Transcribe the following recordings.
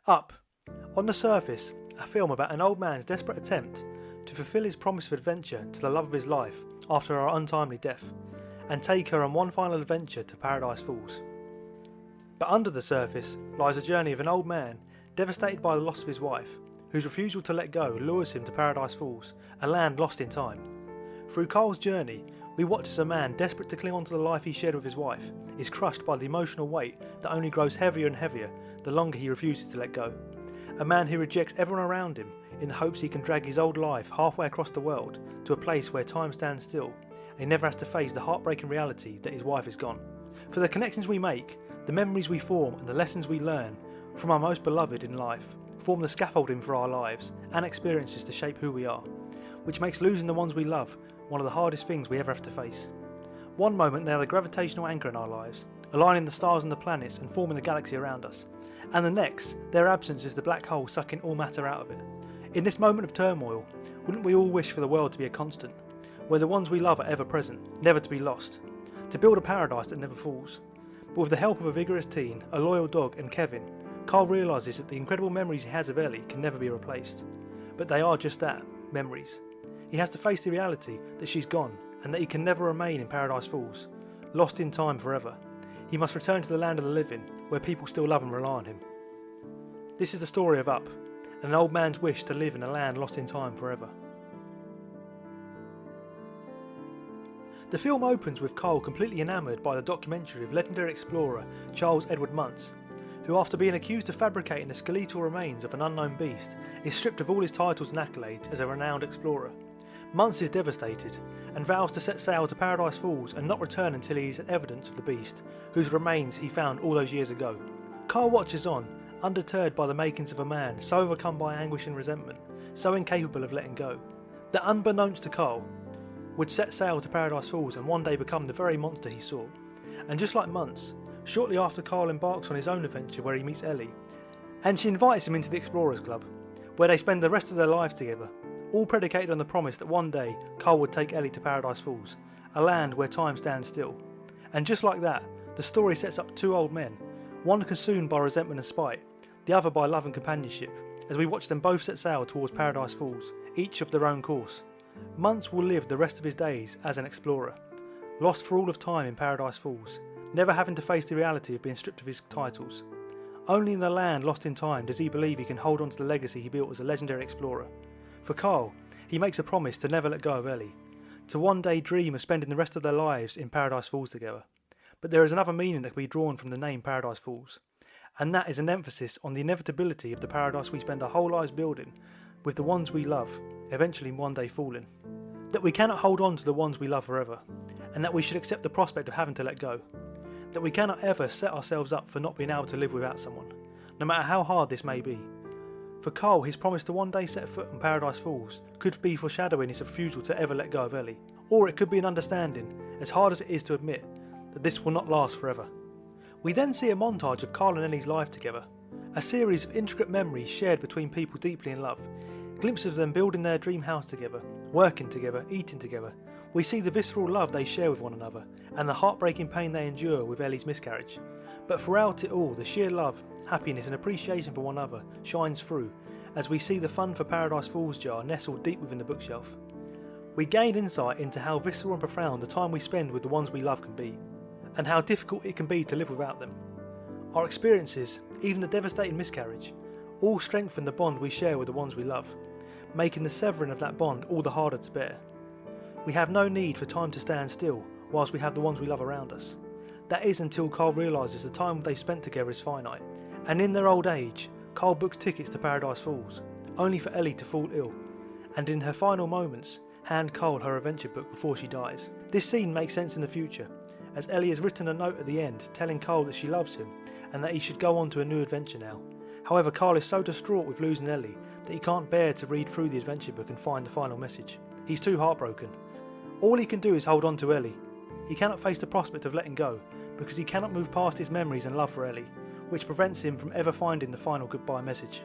Up. On the surface, a film about an old man's desperate attempt to fulfil his promise of adventure to the love of his life after her untimely death, and take her on one final adventure to Paradise Falls. But under the surface lies a journey of an old man devastated by the loss of his wife, whose refusal to let go lures him to Paradise Falls, a land lost in time. Through Carl's journey, we watch as a man desperate to cling on to the life he shared with his wife is crushed by the emotional weight that only grows heavier and heavier the longer he refuses to let go. A man who rejects everyone around him in the hopes he can drag his old life halfway across the world to a place where time stands still and he never has to face the heartbreaking reality that his wife is gone. For the connections we make, the memories we form and the lessons we learn from our most beloved in life form the scaffolding for our lives and experiences to shape who we are, which makes losing the ones we love one of the hardest things we ever have to face. One moment they are the gravitational anchor in our lives, aligning the stars and the planets and forming the galaxy around us, and the next, their absence is the black hole sucking all matter out of it. In this moment of turmoil, wouldn't we all wish for the world to be a constant, where the ones we love are ever present, never to be lost, to build a paradise that never falls? But with the help of a vigorous teen, a loyal dog and Kevin, Carl realises that the incredible memories he has of Ellie can never be replaced. But they are just that, memories. He has to face the reality that she's gone and that he can never remain in Paradise Falls, lost in time forever. He must return to the land of the living, where people still love and rely on him. This is the story of Up, an old man's wish to live in a land lost in time forever. The film opens with Carl completely enamoured by the documentary of legendary explorer Charles Edward Muntz, who, after being accused of fabricating the skeletal remains of an unknown beast, is stripped of all his titles and accolades as a renowned explorer. Muntz is devastated and vows to set sail to Paradise Falls and not return until he has evidence of the beast, whose remains he found all those years ago. Carl watches on, undeterred by the makings of a man so overcome by anguish and resentment, so incapable of letting go, that unbeknownst to Carl, would set sail to Paradise Falls and one day become the very monster he saw. And just like Muntz, shortly after Carl embarks on his own adventure where he meets Ellie, and she invites him into the Explorers Club, where they spend the rest of their lives together, all predicated on the promise that one day Carl would take Ellie to Paradise Falls, a land where time stands still. And just like that, the story sets up two old men, one consumed by resentment and spite, the other by love and companionship, as we watch them both set sail towards Paradise Falls, each of their own course. Muntz will live the rest of his days as an explorer, lost for all of time in Paradise Falls, never having to face the reality of being stripped of his titles. Only in a land lost in time does he believe he can hold on to the legacy he built as a legendary explorer. For Carl, he makes a promise to never let go of Ellie, to one day dream of spending the rest of their lives in Paradise Falls together. But there is another meaning that can be drawn from the name Paradise Falls, and that is an emphasis on the inevitability of the paradise we spend our whole lives building, with the ones we love, eventually one day falling. That we cannot hold on to the ones we love forever, and that we should accept the prospect of having to let go. That we cannot ever set ourselves up for not being able to live without someone, no matter how hard this may be. For Carl, his promise to one day set foot on Paradise Falls could be foreshadowing his refusal to ever let go of Ellie, or it could be an understanding, as hard as it is to admit, that this will not last forever. We then see a montage of Carl and Ellie's life together, a series of intricate memories shared between people deeply in love, glimpses of them building their dream house together, working together, eating together. We see the visceral love they share with one another, and the heartbreaking pain they endure with Ellie's miscarriage. But throughout it all, the sheer love, happiness and appreciation for one another shines through, as we see the Fun for Paradise Falls jar nestled deep within the bookshelf. We gain insight into how visceral and profound the time we spend with the ones we love can be, and how difficult it can be to live without them. Our experiences, even the devastating miscarriage, all strengthen the bond we share with the ones we love, making the severing of that bond all the harder to bear. We have no need for time to stand still whilst we have the ones we love around us. That is until Carl realises the time they spent together is finite, and in their old age, Carl books tickets to Paradise Falls, only for Ellie to fall ill, and in her final moments, hand Carl her adventure book before she dies. This scene makes sense in the future, as Ellie has written a note at the end telling Carl that she loves him and that he should go on to a new adventure now. However, Carl is so distraught with losing Ellie that he can't bear to read through the adventure book and find the final message. He's too heartbroken. All he can do is hold on to Ellie. He cannot face the prospect of letting go because he cannot move past his memories and love for Ellie, which prevents him from ever finding the final goodbye message.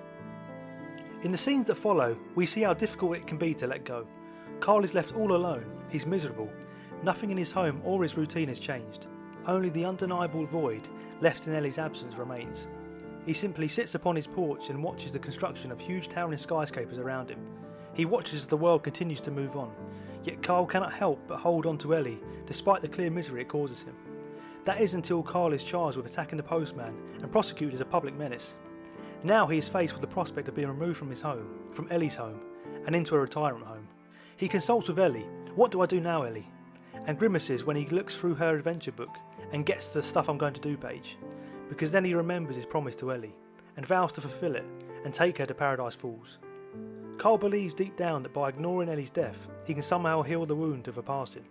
In the scenes that follow, we see how difficult it can be to let go. Carl is left all alone, he's miserable, nothing in his home or his routine has changed, only the undeniable void left in Ellie's absence remains. He simply sits upon his porch and watches the construction of huge towering skyscrapers around him. He watches as the world continues to move on, yet Carl cannot help but hold on to Ellie despite the clear misery it causes him. That is until Carl is charged with attacking the postman and prosecuted as a public menace. Now he is faced with the prospect of being removed from his home, from Ellie's home, and into a retirement home. He consults with Ellie. "What do I do now, Ellie?" and grimaces when he looks through her adventure book and gets to the stuff I'm going to do page, because then he remembers his promise to Ellie and vows to fulfil it and take her to Paradise Falls. Carl believes deep down that by ignoring Ellie's death, he can somehow heal the wound of her passing,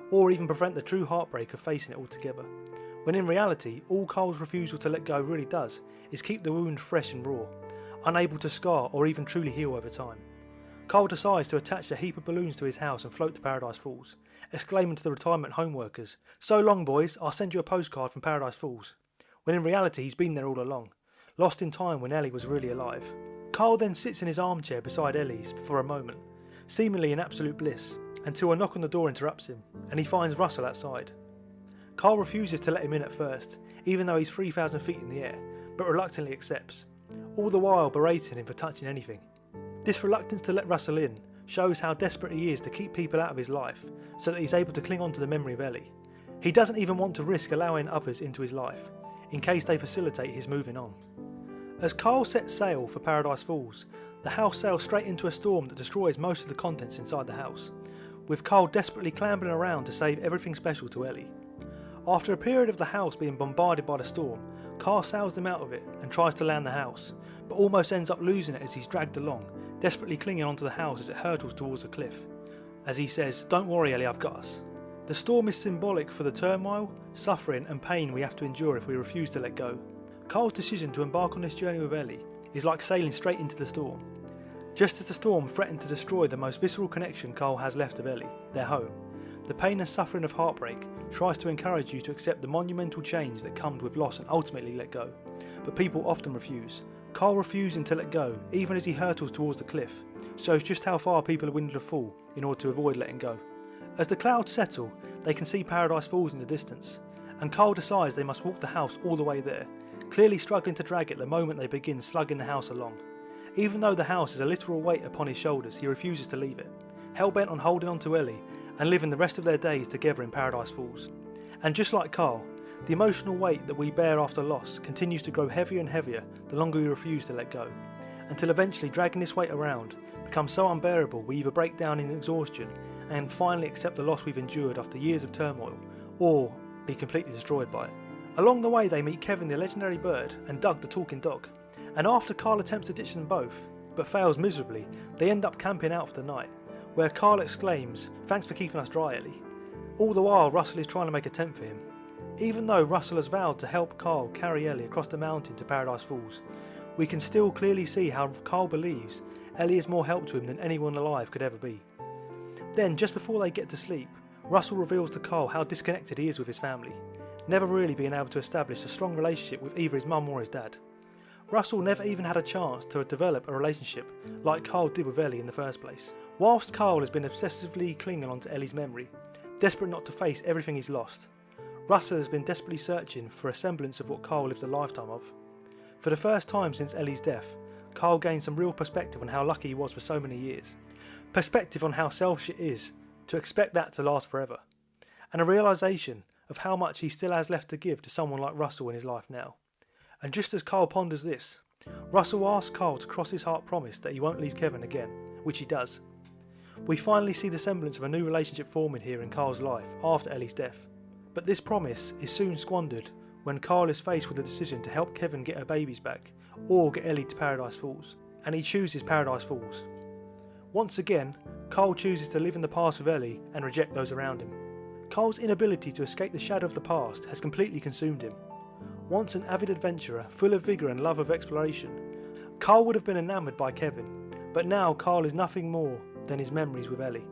or even prevent the true heartbreak of facing it altogether, when in reality all Carl's refusal to let go really does is keep the wound fresh and raw, unable to scar or even truly heal over time. Carl decides to attach a heap of balloons to his house and float to Paradise Falls, exclaiming to the retirement home workers, "So long boys, I'll send you a postcard from Paradise Falls," when in reality he's been there all along, lost in time when Ellie was really alive. Carl then sits in his armchair beside Ellie's for a moment, seemingly in absolute bliss, until a knock on the door interrupts him, and he finds Russell outside. Carl refuses to let him in at first, even though he's 3,000 feet in the air, but reluctantly accepts, all the while berating him for touching anything. This reluctance to let Russell in shows how desperate he is to keep people out of his life, so that he's able to cling on to the memory of Ellie. He doesn't even want to risk allowing others into his life, in case they facilitate his moving on. As Carl sets sail for Paradise Falls, the house sails straight into a storm that destroys most of the contents inside the house, with Carl desperately clambering around to save everything special to Ellie. After a period of the house being bombarded by the storm, Carl sails them out of it and tries to land the house, but almost ends up losing it as he's dragged along, desperately clinging onto the house as it hurtles towards a cliff. As he says, "Don't worry Ellie, I've got us." The storm is symbolic for the turmoil, suffering and pain we have to endure if we refuse to let go. Carl's decision to embark on this journey with Ellie is like sailing straight into the storm. Just as the storm threatened to destroy the most visceral connection Carl has left of Ellie, their home, the pain and suffering of heartbreak tries to encourage you to accept the monumental change that comes with loss and ultimately let go, but people often refuse. Carl refusing to let go, even as he hurtles towards the cliff, shows just how far people are willing to fall in order to avoid letting go. As the clouds settle, they can see Paradise Falls in the distance, and Carl decides they must walk the house all the way there, clearly struggling to drag it the moment they begin slugging the house along. Even though the house is a literal weight upon his shoulders, he refuses to leave it, hell-bent on holding on to Ellie and living the rest of their days together in Paradise Falls. And just like Carl, the emotional weight that we bear after loss continues to grow heavier and heavier the longer we refuse to let go, until eventually dragging this weight around becomes so unbearable we either break down in exhaustion and finally accept the loss we've endured after years of turmoil, or be completely destroyed by it. Along the way they meet Kevin the legendary bird and Doug the talking dog, and after Carl attempts to ditch them both, but fails miserably, they end up camping out for the night, where Carl exclaims, "Thanks for keeping us dry, Ellie." All the while Russell is trying to make a tent for him. Even though Russell has vowed to help Carl carry Ellie across the mountain to Paradise Falls, we can still clearly see how Carl believes Ellie is more help to him than anyone alive could ever be. Then, just before they get to sleep, Russell reveals to Carl how disconnected he is with his family, never really being able to establish a strong relationship with either his mum or his dad. Russell never even had a chance to develop a relationship like Carl did with Ellie in the first place. Whilst Carl has been obsessively clinging onto Ellie's memory, desperate not to face everything he's lost, Russell has been desperately searching for a semblance of what Carl lived a lifetime of. For the first time since Ellie's death, Carl gained some real perspective on how lucky he was for so many years. Perspective on how selfish it is to expect that to last forever. And a realisation of how much he still has left to give to someone like Russell in his life now. And just as Carl ponders this, Russell asks Carl to cross his heart promise that he won't leave Kevin again, which he does. We finally see the semblance of a new relationship forming here in Carl's life after Ellie's death. But this promise is soon squandered when Carl is faced with the decision to help Kevin get her babies back or get Ellie to Paradise Falls, and he chooses Paradise Falls. Once again, Carl chooses to live in the past with Ellie and reject those around him. Carl's inability to escape the shadow of the past has completely consumed him. Once an avid adventurer, full of vigour and love of exploration, Carl would have been enamoured by Kevin, but now Carl is nothing more than his memories with Ellie.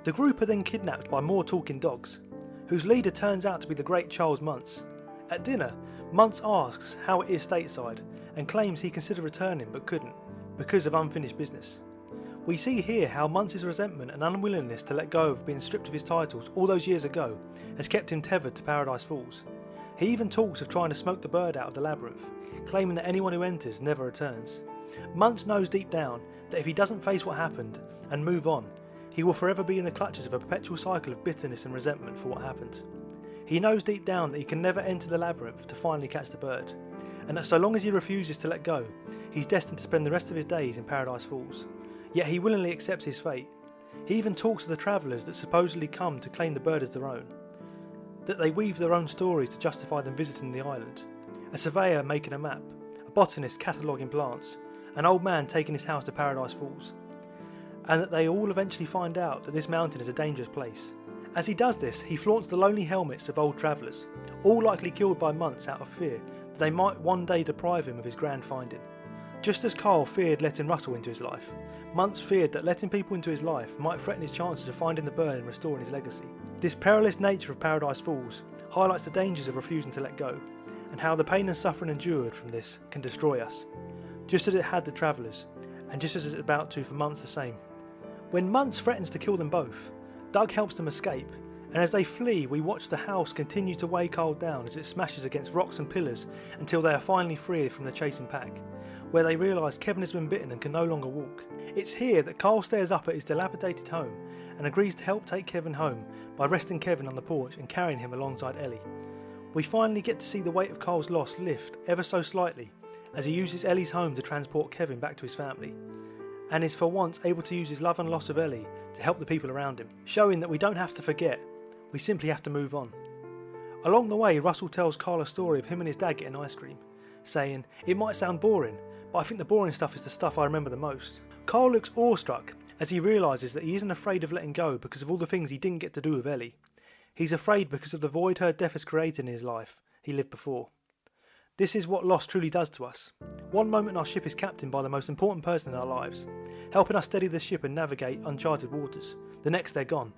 The group are then kidnapped by more talking dogs, whose leader turns out to be the great Charles Muntz. At dinner, Muntz asks how it is stateside and claims he considered returning but couldn't, because of unfinished business. We see here how Muntz's resentment and unwillingness to let go of being stripped of his titles all those years ago has kept him tethered to Paradise Falls. He even talks of trying to smoke the bird out of the labyrinth, claiming that anyone who enters never returns. Muntz knows deep down that if he doesn't face what happened and move on, he will forever be in the clutches of a perpetual cycle of bitterness and resentment for what happened. He knows deep down that he can never enter the labyrinth to finally catch the bird, and that so long as he refuses to let go, he's destined to spend the rest of his days in Paradise Falls. Yet he willingly accepts his fate. He even talks to the travellers that supposedly come to claim the bird as their own, that they weave their own stories to justify them visiting the island. A surveyor making a map, a botanist cataloguing plants, an old man taking his house to Paradise Falls, and that they all eventually find out that this mountain is a dangerous place. As he does this, he flaunts the lonely helmets of old travellers, all likely killed by Muntz out of fear that they might one day deprive him of his grand finding. Just as Carl feared letting Russell into his life, Muntz feared that letting people into his life might threaten his chances of finding the bird and restoring his legacy. This perilous nature of Paradise Falls highlights the dangers of refusing to let go, and how the pain and suffering endured from this can destroy us, just as it had the travellers, and just as it's about to for Muntz the same. When Muntz threatens to kill them both, Doug helps them escape, and as they flee we watch the house continue to weigh Carl down as it smashes against rocks and pillars until they are finally freed from the chasing pack, where they realise Kevin has been bitten and can no longer walk. It's here that Carl stares up at his dilapidated home and agrees to help take Kevin home by resting Kevin on the porch and carrying him alongside Ellie. We finally get to see the weight of Carl's loss lift ever so slightly as he uses Ellie's home to transport Kevin back to his family, and is for once able to use his love and loss of Ellie to help the people around him, showing that we don't have to forget, we simply have to move on. Along the way, Russell tells Carl a story of him and his dad getting ice cream, saying, "It might sound boring, but I think the boring stuff is the stuff I remember the most." Carl looks awestruck as he realises that he isn't afraid of letting go because of all the things he didn't get to do with Ellie. He's afraid because of the void her death has created in his life he lived before. This is what loss truly does to us. One moment our ship is captained by the most important person in our lives, helping us steady the ship and navigate uncharted waters. The next they're gone.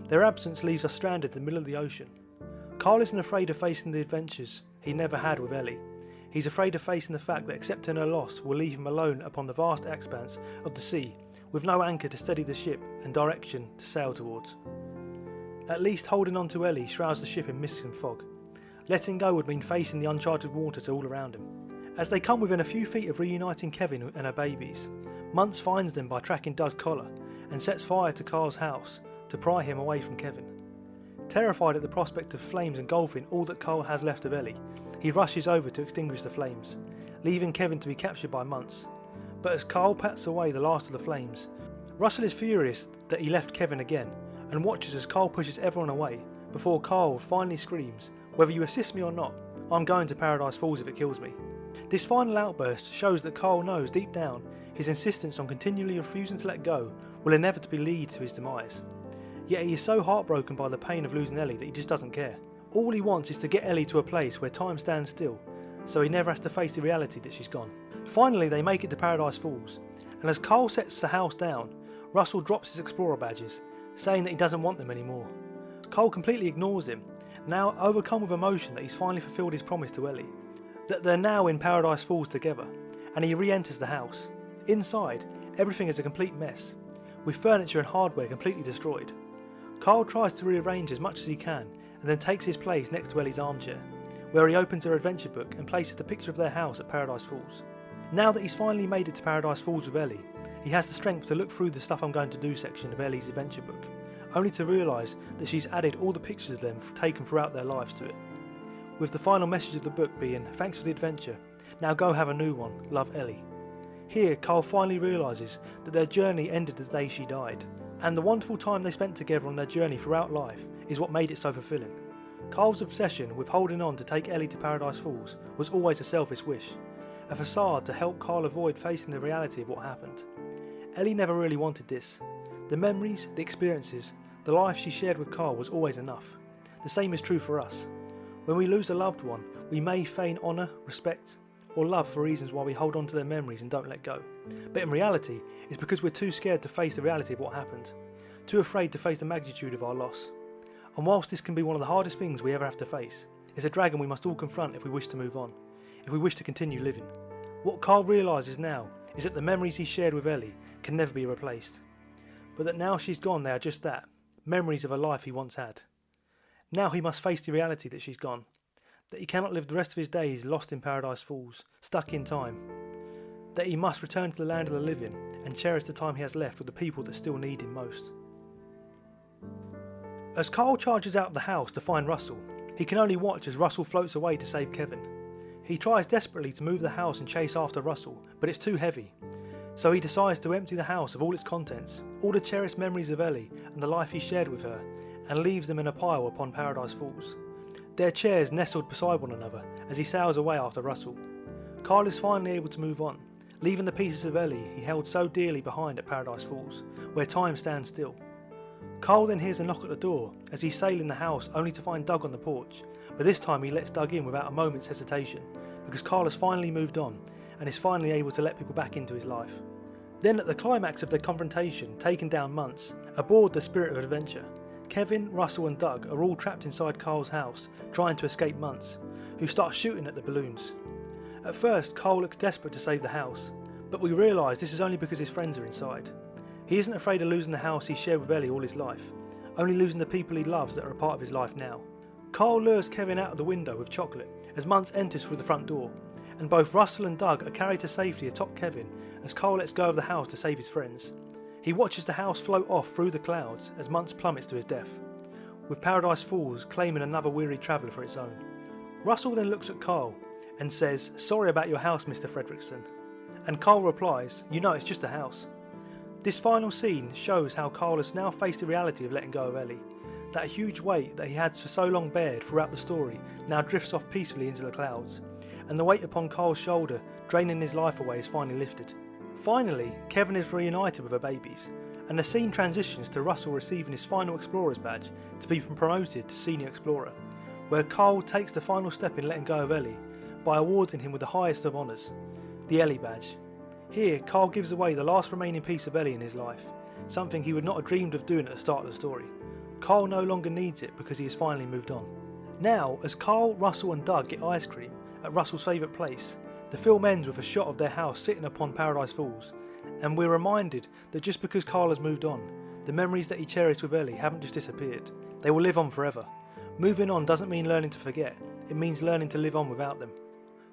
Their absence leaves us stranded in the middle of the ocean. Carl isn't afraid of facing the adventures he never had with Ellie. He's afraid of facing the fact that accepting her loss will leave him alone upon the vast expanse of the sea, with no anchor to steady the ship and direction to sail towards. At least holding on to Ellie shrouds the ship in mist and fog. Letting go would mean facing the uncharted waters all around him. As they come within a few feet of reuniting Kevin and her babies, Muntz finds them by tracking Doug's collar and sets fire to Carl's house to pry him away from Kevin. Terrified at the prospect of flames engulfing all that Carl has left of Ellie, he rushes over to extinguish the flames, leaving Kevin to be captured by Muntz. But as Carl pats away the last of the flames, Russell is furious that he left Kevin again and watches as Carl pushes everyone away before Carl finally screams, "Whether you assist me or not, I'm going to Paradise Falls if it kills me." This final outburst shows that Carl knows deep down his insistence on continually refusing to let go will inevitably lead to his demise. Yet he is so heartbroken by the pain of losing Ellie that he just doesn't care. All he wants is to get Ellie to a place where time stands still, so he never has to face the reality that she's gone. Finally they make it to Paradise Falls, and as Carl sets the house down, Russell drops his explorer badges, saying that he doesn't want them anymore. Carl completely ignores him, now overcome with emotion that he's finally fulfilled his promise to Ellie, that they're now in Paradise Falls together, and he re-enters the house. Inside, everything is a complete mess, with furniture and hardware completely destroyed. Carl tries to rearrange as much as he can, and then takes his place next to Ellie's armchair, where he opens her adventure book and places the picture of their house at Paradise Falls. Now that he's finally made it to Paradise Falls with Ellie, he has the strength to look through the stuff I'm going to do section of Ellie's adventure book, only to realise that she's added all the pictures of them taken throughout their lives to it, with the final message of the book being, "Thanks for the adventure, now go have a new one, love Ellie." Here Carl finally realises that their journey ended the day she died, and the wonderful time they spent together on their journey throughout life is what made it so fulfilling. Carl's obsession with holding on to take Ellie to Paradise Falls was always a selfish wish, a facade to help Carl avoid facing the reality of what happened. Ellie never really wanted this. The memories, the experiences, the life she shared with Carl was always enough. The same is true for us. When we lose a loved one, we may feign honour, respect, or love for reasons why we hold on to their memories and don't let go. But in reality, it's because we're too scared to face the reality of what happened, too afraid to face the magnitude of our loss. And whilst this can be one of the hardest things we ever have to face, it's a dragon we must all confront if we wish to move on, if we wish to continue living. What Carl realises now is that the memories he shared with Ellie can never be replaced, but that now she's gone they are just that, memories of a life he once had. Now he must face the reality that she's gone, that he cannot live the rest of his days lost in Paradise Falls, stuck in time, that he must return to the land of the living and cherish the time he has left with the people that still need him most. As Carl charges out of the house to find Russell, he can only watch as Russell floats away to save Kevin. He tries desperately to move the house and chase after Russell, but it's too heavy, so he decides to empty the house of all its contents, all the cherished memories of Ellie and the life he shared with her, and leaves them in a pile upon Paradise Falls. Their chairs nestled beside one another as he sails away after Russell. Carl is finally able to move on, leaving the pieces of Ellie he held so dearly behind at Paradise Falls, where time stands still. Carl then hears a knock at the door as he's sailing the house, only to find Doug on the porch, but this time he lets Doug in without a moment's hesitation, because Carl has finally moved on and is finally able to let people back into his life. Then at the climax of their confrontation, taken down months, aboard the Spirit of Adventure, Kevin, Russell and Doug are all trapped inside Carl's house, trying to escape Muntz, who starts shooting at the balloons. At first, Carl looks desperate to save the house, but we realise this is only because his friends are inside. He isn't afraid of losing the house he shared with Ellie all his life, only losing the people he loves that are a part of his life now. Carl lures Kevin out of the window with chocolate as Muntz enters through the front door, and both Russell and Doug are carried to safety atop Kevin as Carl lets go of the house to save his friends. He watches the house float off through the clouds as Muntz plummets to his death, with Paradise Falls claiming another weary traveller for its own. Russell then looks at Carl and says, "Sorry about your house, Mr. Fredrickson." And Carl replies, "You know, it's just a house." This final scene shows how Carl has now faced the reality of letting go of Ellie. That huge weight that he had for so long bared throughout the story now drifts off peacefully into the clouds, and the weight upon Carl's shoulder draining his life away is finally lifted. Finally, Kevin is reunited with her babies, and the scene transitions to Russell receiving his final Explorer's badge to be promoted to Senior Explorer, where Carl takes the final step in letting go of Ellie by awarding him with the highest of honours, the Ellie badge. Here, Carl gives away the last remaining piece of Ellie in his life, something he would not have dreamed of doing at the start of the story. Carl no longer needs it because he has finally moved on. Now, as Carl, Russell and Doug get ice cream at Russell's favourite place, the film ends with a shot of their house sitting upon Paradise Falls, and we're reminded that just because Carl has moved on, the memories that he cherished with Ellie haven't just disappeared, they will live on forever. Moving on doesn't mean learning to forget, it means learning to live on without them.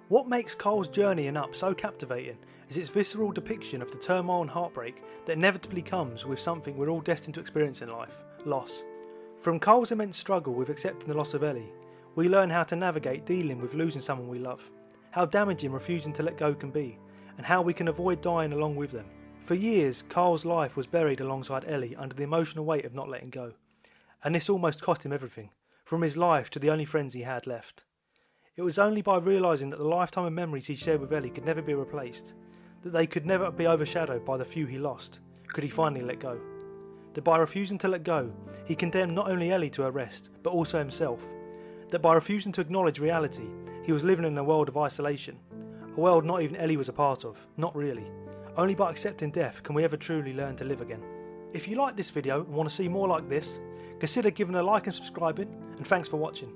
What makes Carl's journey and up so captivating is its visceral depiction of the turmoil and heartbreak that inevitably comes with something we're all destined to experience in life, loss. From Carl's immense struggle with accepting the loss of Ellie, we learn how to navigate dealing with losing someone we love, how damaging refusing to let go can be, and how we can avoid dying along with them. For years, Carl's life was buried alongside Ellie under the emotional weight of not letting go, and this almost cost him everything, from his life to the only friends he had left. It was only by realising that the lifetime of memories he shared with Ellie could never be replaced, that they could never be overshadowed by the few he lost, could he finally let go. That by refusing to let go, he condemned not only Ellie to her rest, but also himself. That by refusing to acknowledge reality, he was living in a world of isolation, a world not even Ellie was a part of, not really. Only by accepting death can we ever truly learn to live again. If you like this video and want to see more like this, consider giving a like and subscribing, and thanks for watching.